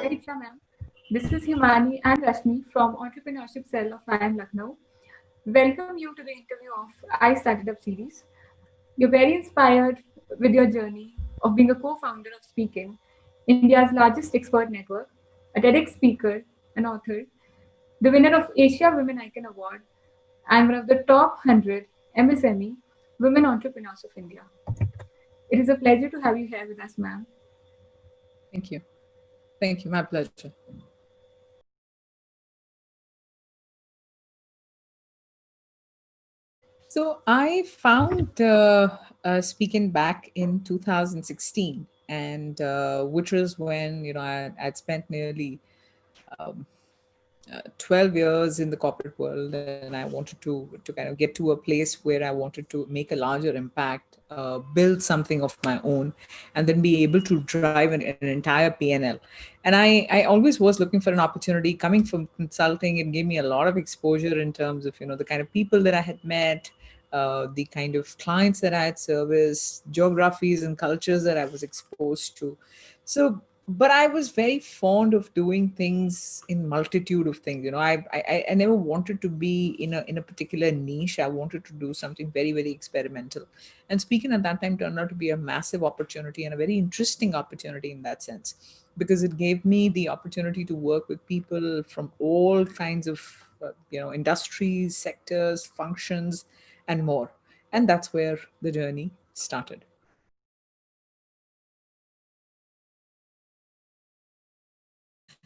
Deepsha ma'am. This is Himani and Rashmi from Entrepreneurship Cell of IIM Lucknow. Welcome you to the interview of I Started Up series. You're very inspired with your journey of being a co-founder of SpeakIn, India's largest expert network, a TEDx speaker, an author, the winner of Asia Women Icon Award, and one of the top 100 MSME women entrepreneurs of India. It is a pleasure to have you here with us, ma'am. Thank you. Thank you. My pleasure. So I found SpeakIn back in 2016, and which was when I'd spent nearly um, 12 years in the corporate world, and I wanted to kind of get to a place where I wanted to make a larger impact, build something of my own, and then be able to drive an entire P&L. And I always was looking for an opportunity. Coming from consulting, it gave me a lot of exposure in terms of the kind of people that I had met, the kind of clients that I had serviced, geographies and cultures that I was exposed to. So, but I was very fond of doing things in multitude of things. I never wanted to be in a particular niche. I wanted to do something very, very experimental. And speaking at that time turned out to be a massive opportunity and a very interesting opportunity in that sense, because it gave me the opportunity to work with people from all kinds of industries, sectors, functions, and more. And that's where the journey started.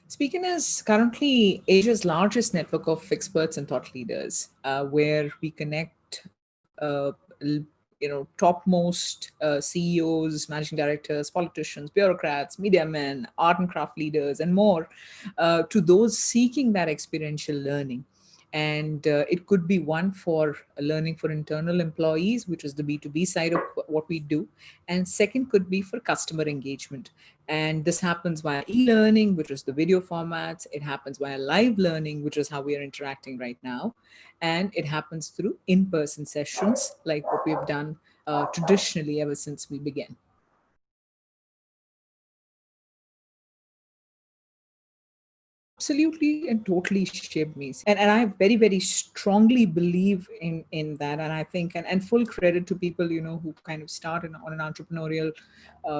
SpeakIn is currently Asia's largest network of experts and thought leaders, where we connect, topmost CEOs, managing directors, politicians, bureaucrats, media men, art and craft leaders, and more, to those seeking that experiential learning. And it could be one for learning for internal employees, which is the B2B side of what we do. And second could be for customer engagement. And this happens via e-learning, which is the video formats. It happens via live learning, which is how we are interacting right now. And it happens through in-person sessions, like what we've done traditionally ever since we began. Absolutely and totally shaped me. And I very, very strongly believe in that. And I think, and full credit to people, who kind of start on an entrepreneurial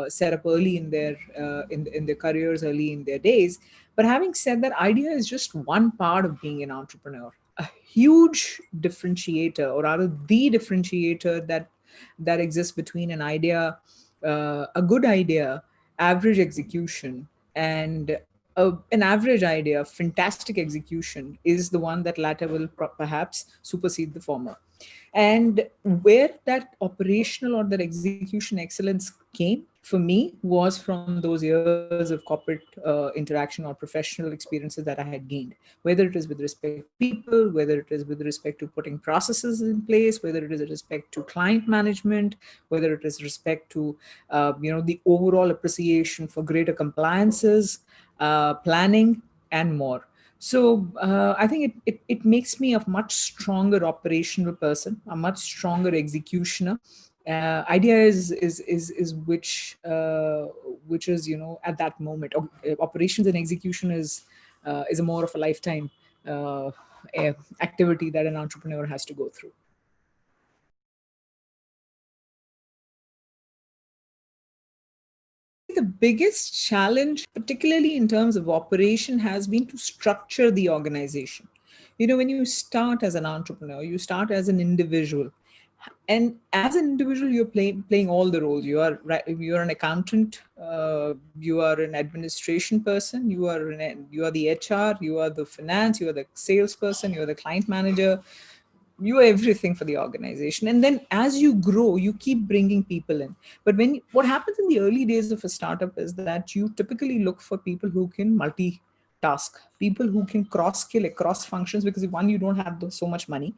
setup early in their in their careers, early in their days. But having said that, idea is just one part of being an entrepreneur. A huge differentiator, or rather the differentiator that exists between an idea, a good idea, average execution, and an average idea, fantastic execution, is the one that latter will perhaps supersede the former. And where that operational or that execution excellence came for me was from those years of corporate interaction or professional experiences that I had gained, whether it is with respect to people, whether it is with respect to putting processes in place, whether it is with respect to client management, whether it is respect to the overall appreciation for greater compliances, planning, and more. So I think it makes me a much stronger operational person, a much stronger executioner. Idea is which is at that moment. Operations and execution is a more of a lifetime uh, activity that an entrepreneur has to go through. The biggest challenge, particularly in terms of operation, has been to structure the organization. When you start as an entrepreneur, you start as an individual, and as an individual, you're playing all the roles. You are an accountant, you are an administration person, you are the HR, you are the finance, you are the salesperson, you are the client manager, you are everything for the organization. And then as you grow, you keep bringing people in. But what happens in the early days of a startup is that you typically look for people who can multitask, people who can cross skill across functions, because one, you don't have so much money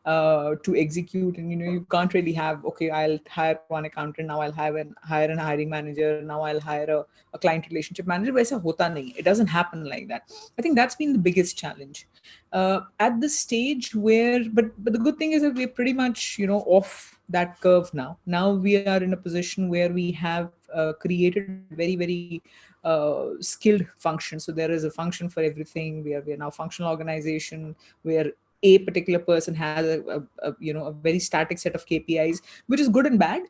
to execute, and you can't really have, okay, I'll hire one accountant, now I'll hire an hiring manager, now I'll hire a client relationship manager. But hota nahi. It doesn't happen like that. I think that's been the biggest challenge at the stage where, but the good thing is that we're pretty much off that curve now. Now we are in a position where we have created a very, very skilled function. So there is a function for everything. We are now functional organization where a particular person has a very static set of KPIs, which is good and bad.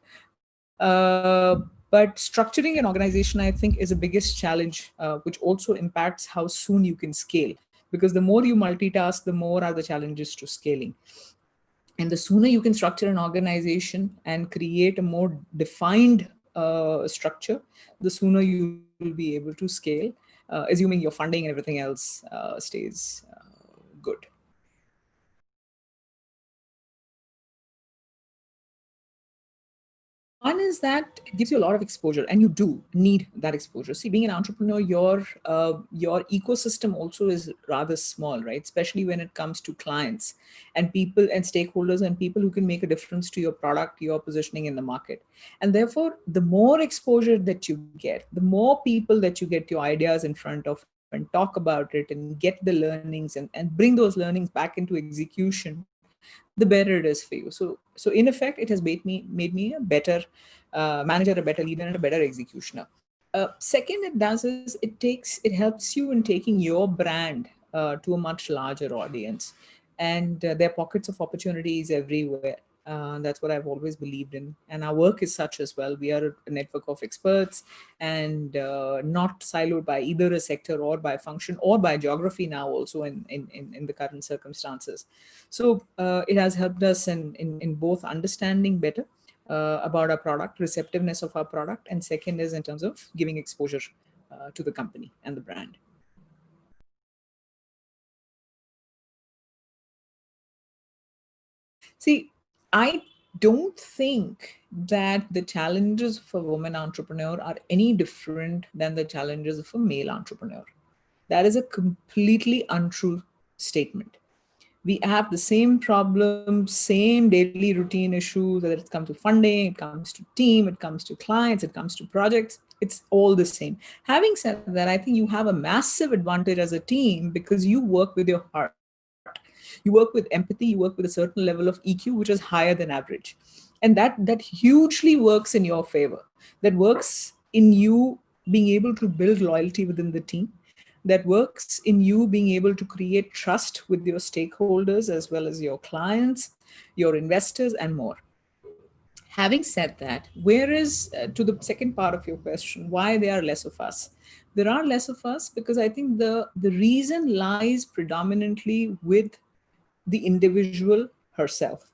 But structuring an organization, I think, is the biggest challenge, which also impacts how soon you can scale. Because the more you multitask, the more are the challenges to scaling. And the sooner you can structure an organization and create a more defined structure, the sooner you'll be able to scale, assuming your funding and everything else stays good. One is that it gives you a lot of exposure, and you do need that exposure. See, being an entrepreneur, your ecosystem also is rather small, right? Especially when it comes to clients and people and stakeholders and people who can make a difference to your product, your positioning in the market. And therefore, the more exposure that you get, the more people that you get your ideas in front of and talk about it and get the learnings and bring those learnings back into execution, the better it is for you. So in effect, it has made me a better manager, a better leader, and a better executioner. Second, it does is it helps you in taking your brand to a much larger audience, and there are pockets of opportunities everywhere. That's what I've always believed in, and our work is such as well. We are a network of experts, and not siloed by either a sector or by function or by geography now. Also in the current circumstances, so it has helped us in both understanding better about our product, receptiveness of our product, and second is in terms of giving exposure to the company and the brand. See, I don't think that the challenges of a woman entrepreneur are any different than the challenges of a male entrepreneur. That is a completely untrue statement. We have the same problems, same daily routine issues, whether it comes to funding, it comes to team, it comes to clients, it comes to projects. It's all the same. Having said that, I think you have a massive advantage as a team because you work with your heart. You work with empathy, you work with a certain level of EQ, which is higher than average. And that hugely works in your favor. That works in you being able to build loyalty within the team, that works in you being able to create trust with your stakeholders as well as your clients, your investors, and more. Having said that, where is to the second part of your question, why there are less of us? There are less of us because I think the reason lies predominantly with the individual herself,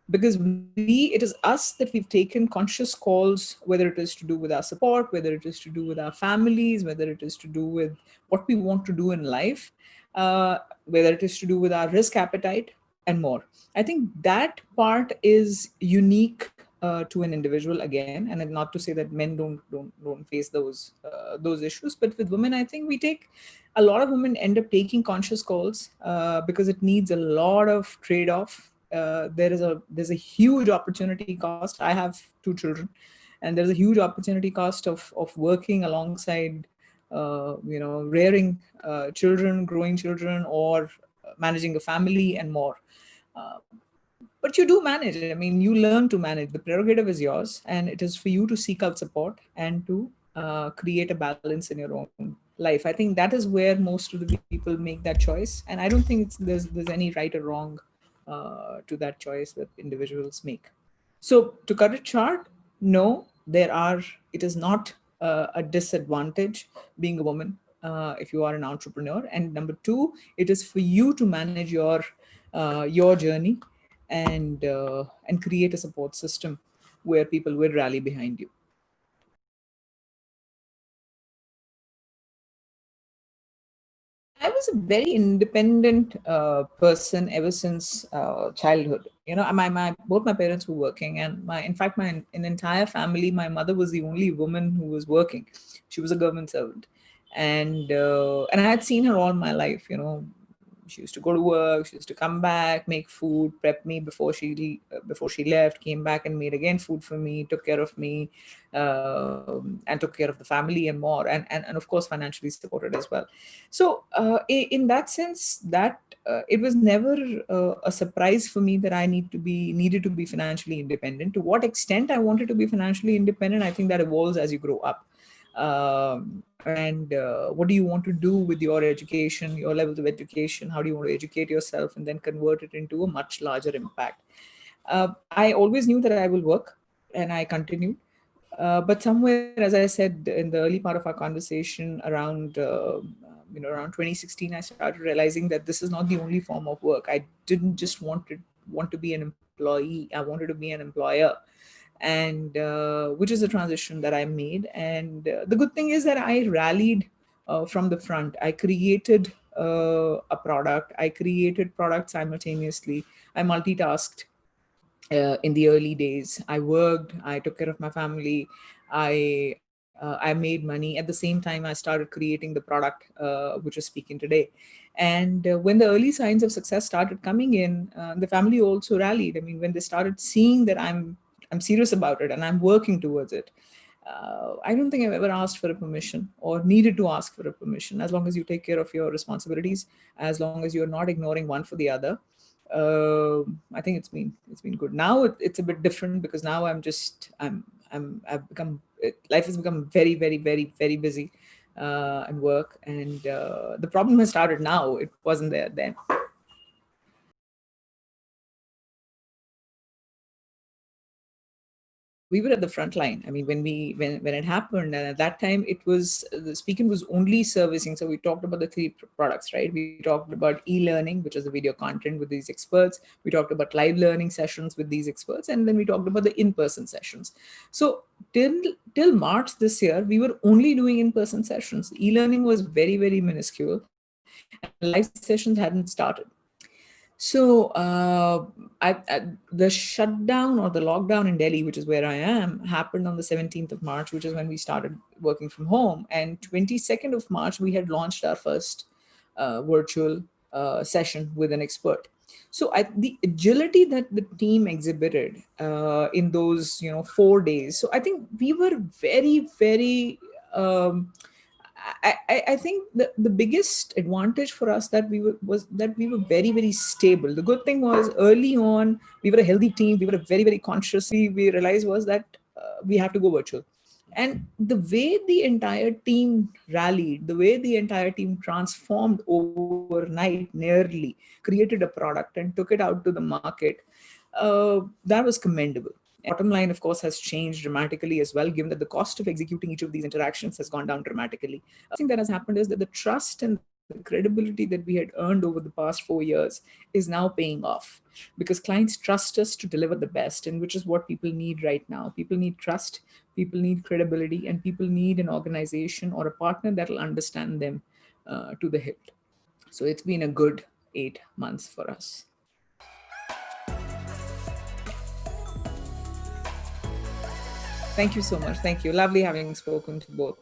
because it is us that we've taken conscious calls, whether it is to do with our support, whether it is to do with our families, whether it is to do with what we want to do in life, whether it is to do with our risk appetite and more. I think that part is unique to an individual again, and not to say that men don't face those issues, but with women, I think we take a lot of women end up taking conscious calls because it needs a lot of trade-off. There's a huge opportunity cost. I have two children, and there's a huge opportunity cost of working alongside rearing children, growing children, or managing a family and more. uh, but you do manage. I mean, you learn to manage. The prerogative is yours, and it is for you to seek out support and to create a balance in your own life. I think that is where most of the people make that choice, and I don't think there's any right or wrong to that choice that individuals make. So to cut it short, no, there are. It is not a disadvantage being a woman if you are an entrepreneur. And number two, it is for you to manage your journey and create a support system where people will rally behind you. I was a very independent person ever since childhood. You know, my both my parents were working, and in fact, my an entire family. My mother was the only woman who was working. She was a government servant, and I had seen her all my life. You know, She used to go to work, she used to come back, make food, prep me before she left, came back and made again food for me, took care of me, and took care of the family and more, and of course financially supported as well. So in that sense, that it was never a surprise for me that I needed to be financially independent. To what extent I wanted to be financially independent, I think that evolves as you grow up. And what do you want to do with your education, your levels of education? How do you want to educate yourself and then convert it into a much larger impact? I always knew that I will work, and I continued. But somewhere, as I said in the early part of our conversation, around 2016, I started realizing that this is not the only form of work. I didn't just want to be an employee. I wanted to be an employer, and which is a transition that I made. And the good thing is that I rallied from the front. I created a product. I created products simultaneously. I multitasked in the early days. I worked, I took care of my family, I made money. At the same time, I started creating the product, which is SpeakIn today. And when the early signs of success started coming in, the family also rallied. I mean, when they started seeing that I'm serious about it and I'm working towards it. I don't think I've ever asked for a permission or needed to ask for a permission. As long as you take care of your responsibilities, as long as you're not ignoring one for the other, I think it's been good. Now it's a bit different because now I've become, life has become very, very, very, very busy, and work, and the problem has started now. It wasn't there then. We were at the front line. I mean, when it happened, and at that time, it was the Speakin was only servicing. So we talked about the three products, right? We talked about e-learning, which is the video content with these experts. We talked about live learning sessions with these experts, and then we talked about the in-person sessions. So till March this year, we were only doing in-person sessions. E-learning was very, very minuscule, and live sessions hadn't started. So the shutdown or the lockdown in Delhi, which is where I am, happened on the 17th of March, which is when we started working from home. And 22nd of March, we had launched our first virtual session with an expert. So the agility that the team exhibited in those 4 days. So I think we were very, very. I think the biggest advantage for us that was that we were very, very stable. The good thing was early on we were a healthy team. We were very, very conscious. We realized was that we have to go virtual, and the way the entire team rallied, the way the entire team transformed overnight, nearly created a product and took it out to the market, that was commendable. Bottom line, of course, has changed dramatically as well, given that the cost of executing each of these interactions has gone down dramatically. The thing that has happened is that the trust and the credibility that we had earned over the past 4 years is now paying off, because clients trust us to deliver the best, and which is what people need right now. People need trust, people need credibility, and people need an organization or a partner that will understand them to the hilt. So it's been a good 8 months for us. Thank you so much. Thank you. Lovely having spoken to both.